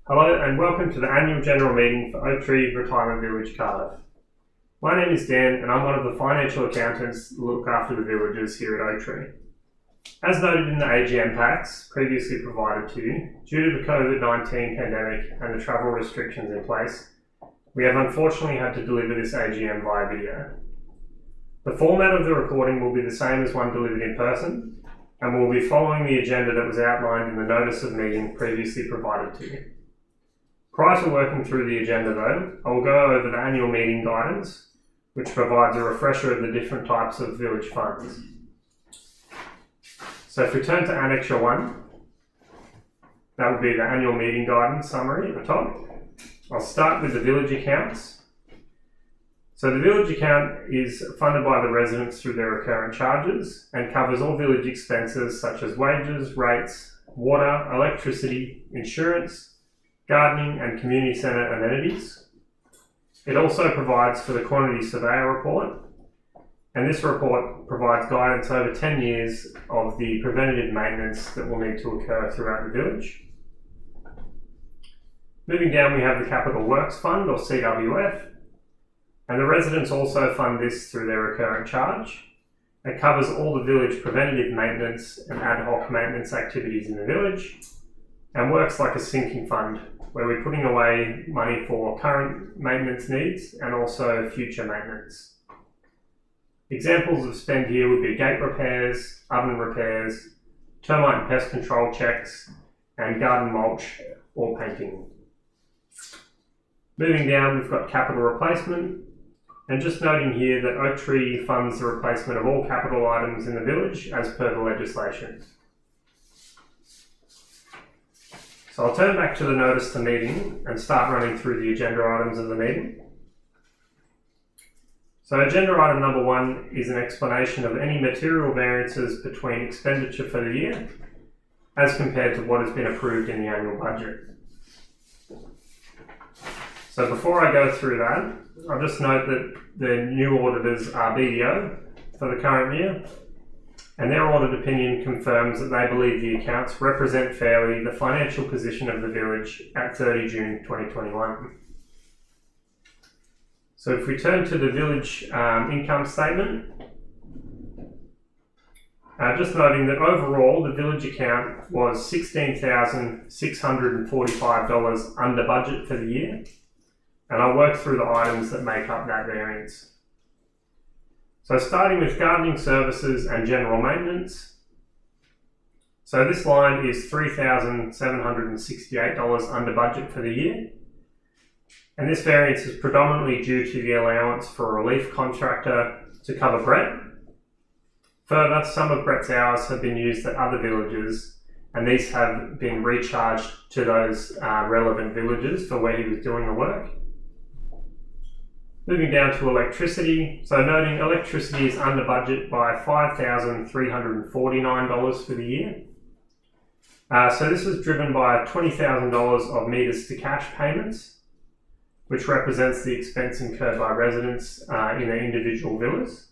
Hello and welcome to the annual general meeting for Oak Tree Retirement Village, Cardiff. My name is Dan and I'm one of the financial accountants that look after the villagers here at Oak Tree. As noted in the AGM packs previously provided to you, due to the COVID-19 pandemic and the travel restrictions in place, we have unfortunately had to deliver this AGM via video. The format of the recording will be the same as one delivered in person, and we'll be following the agenda that was outlined in the notice of meeting previously provided to you. Prior to working through the agenda though, I will go over the annual meeting guidance, which provides a refresher of the different types of village funds. So if we turn to Annexure 1, that would be the annual meeting guidance summary at the top. I'll start with the village accounts. So the village account is funded by the residents through their recurrent charges and covers all village expenses such as wages, rates, water, electricity, insurance, gardening and community centre amenities. It also provides for the quantity surveyor report, and this report provides guidance over 10 years of the preventative maintenance that will need to occur throughout the village. Moving down, we have the Capital Works Fund, or CWF, and the residents also fund this through their recurrent charge. It covers all the village preventative maintenance and ad hoc maintenance activities in the village, and works like a sinking fund, where we're putting away money for current maintenance needs and also future maintenance. Examples of spend here would be gate repairs, oven repairs, termite and pest control checks, and garden mulch or painting. Moving down, we've got capital replacement, and just noting here that Oak Tree funds the replacement of all capital items in the village as per the legislation. So I'll turn back to the notice to meeting and start running through the agenda items of the meeting. So agenda item number 1 is an explanation of any material variances between expenditure for the year as compared to what has been approved in the annual budget. So before I go through that, I'll just note that the new auditors are BDO for the current year, and their audit opinion confirms that they believe the accounts represent fairly the financial position of the village at 30 June 2021. So if we turn to the village income statement, just noting that overall the village account was $16,645 under budget for the year, and I'll work through the items that make up that variance. So starting with gardening services and general maintenance. So this line is $3,768 under budget for the year. And this variance is predominantly due to the allowance for a relief contractor to cover Brett. Further, some of Brett's hours have been used at other villages, and these have been recharged to those relevant villages for where he was doing the work. Moving down to electricity, so noting electricity is under budget by $5,349 for the year. So this was driven by $20,000 of meters to cash payments, which represents the expense incurred by residents in their individual villas.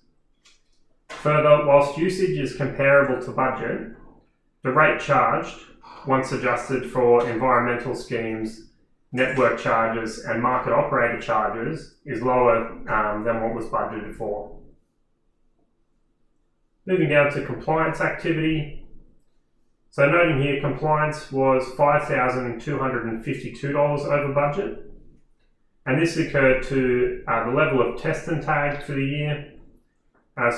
Further, whilst usage is comparable to budget, the rate charged, once adjusted for environmental schemes, network charges and market operator charges, is lower than what was budgeted for. Moving down to compliance activity. So noting here, compliance was $5,252 over budget, and this occurred to the level of test and tag for the year.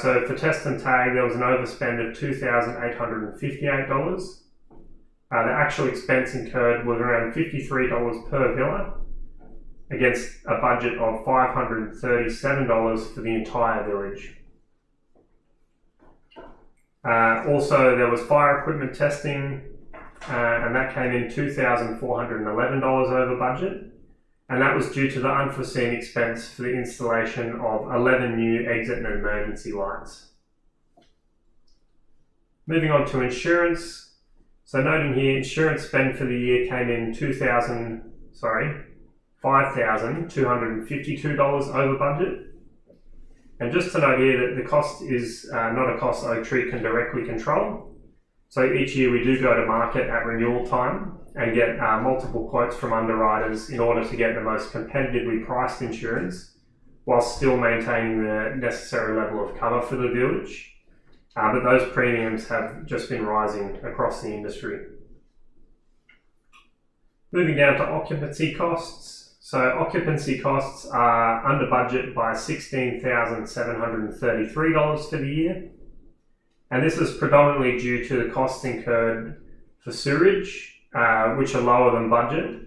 So for test and tag, there was an overspend of $2,858. The actual expense incurred was around $53 per villa against a budget of $537 for the entire village. Also, there was fire equipment testing, and that came in $2,411 over budget, and that was due to the unforeseen expense for the installation of 11 new exit and emergency lights. Moving on to insurance. So noting here, insurance spend for the year came in $5,252 over budget. And just to note here that the cost is not a cost Oak Tree can directly control. So each year we do go to market at renewal time and get multiple quotes from underwriters in order to get the most competitively priced insurance while still maintaining the necessary level of cover for the village. But those premiums have just been rising across the industry. Moving down to occupancy costs. So occupancy costs are under budget by $16,733 for the year. And this is predominantly due to the costs incurred for sewerage, which are lower than budget.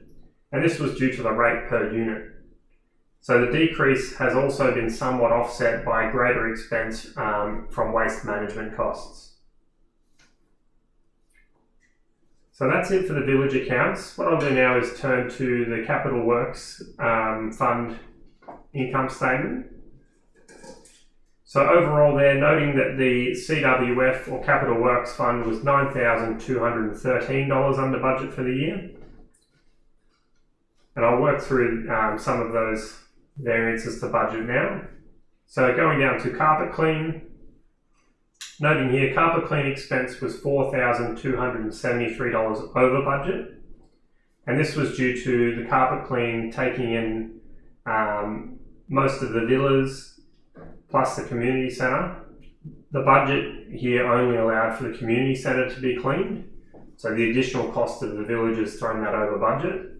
And this was due to the rate per unit. So the decrease has also been somewhat offset by greater expense from waste management costs. So that's it for the village accounts. What I'll do now is turn to the Capital Works Fund income statement. So overall there, noting that the CWF or Capital Works Fund was $9,213 under budget for the year. And I'll work through some of those variances to budget now. So going down to carpet clean, noting here carpet clean expense was $4,273 over budget, and this was due to the carpet clean taking in most of the villas plus the community centre. The budget here only allowed for the community centre to be cleaned, so the additional cost of the village has thrown that over budget.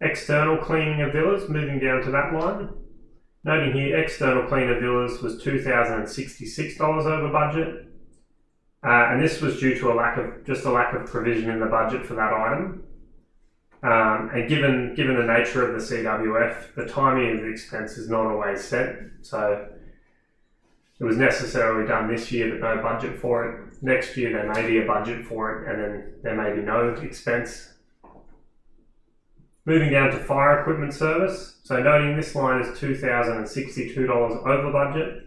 External cleaning of villas, moving down to that line. Noting here, external clean of villas was $2,066 over budget. And this was due to a lack of provision in the budget for that item. And given the nature of the CWF, the timing of the expense is not always set. So it was necessarily done this year, but no budget for it. Next year, there may be a budget for it, and then there may be no expense. Moving down to fire equipment service. So noting this line is $2,062 over budget.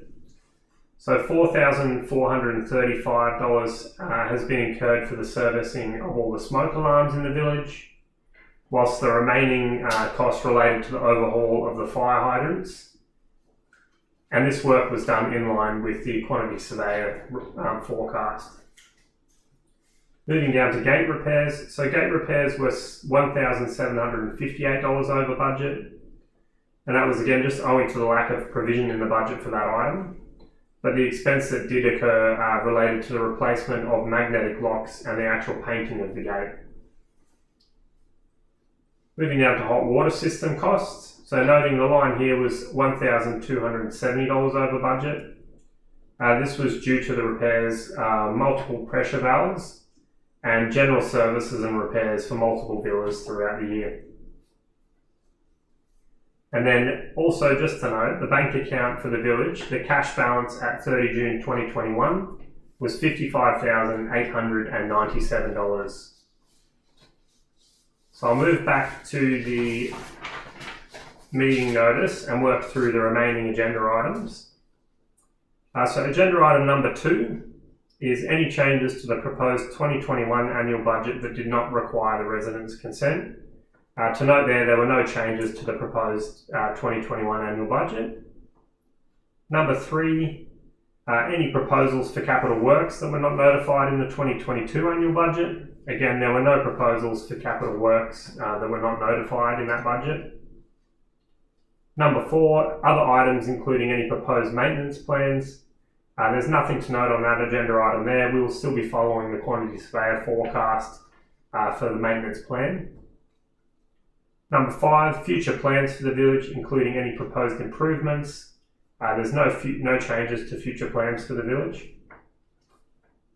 So $4,435 has been incurred for the servicing of all the smoke alarms in the village, whilst the remaining costs related to the overhaul of the fire hydrants. And this work was done in line with the quantity surveyor forecast. Moving down to gate repairs. So gate repairs was $1,758 over budget. And that was again just owing to the lack of provision in the budget for that item. But the expense that did occur related to the replacement of magnetic locks and the actual painting of the gate. Moving down to hot water system costs. So noting the line here was $1,270 over budget. This was due to the repairs, multiple pressure valves, and general services and repairs for multiple villas throughout the year. And then also just to note, the bank account for the village, the cash balance at 30 June 2021 was $55,897. So I'll move back to the meeting notice and work through the remaining agenda items. So agenda item number 2 is any changes to the proposed 2021 annual budget that did not require the residents' consent. To note there were no changes to the proposed 2021 annual budget. Number 3, any proposals for capital works that were not notified in the 2022 annual budget. Again, there were no proposals for capital works that were not notified in that budget. Number 4, other items including any proposed maintenance plans. There's nothing to note on that agenda item there. We will still be following the quantity surveyor forecast for the maintenance plan. Number 5, future plans for the village, including any proposed improvements. There's no changes to future plans for the village.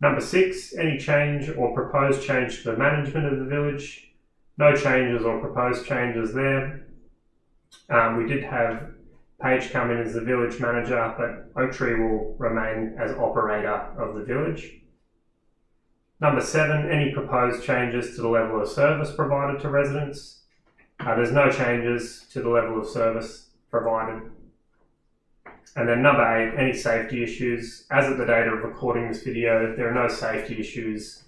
Number 6, any change or proposed change to the management of the village. No changes or proposed changes there. We did have Paige come in as the village manager, but Oaktree will remain as operator of the village. Number 7, any proposed changes to the level of service provided to residents. There's no changes to the level of service provided. And then number 8, any safety issues. As of the date of recording this video, there are no safety issues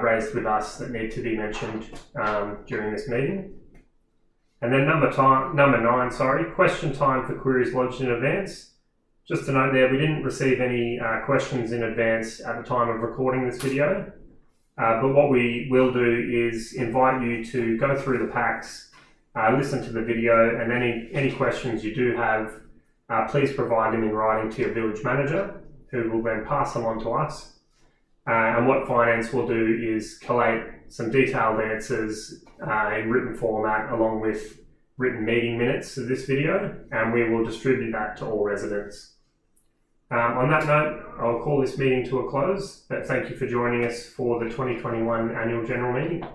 raised with us that need to be mentioned during this meeting. And then number 9, question time for queries lodged in advance. Just to note there, we didn't receive any questions in advance at the time of recording this video. But what we will do is invite you to go through the packs, listen to the video, and any questions you do have, please provide them in writing to your village manager, who will then pass them on to us. And what finance will do is collate some detailed answers in written format along with written meeting minutes of this video, and we will distribute that to all residents. On that note, I'll call this meeting to a close, but thank you for joining us for the 2021 Annual General Meeting.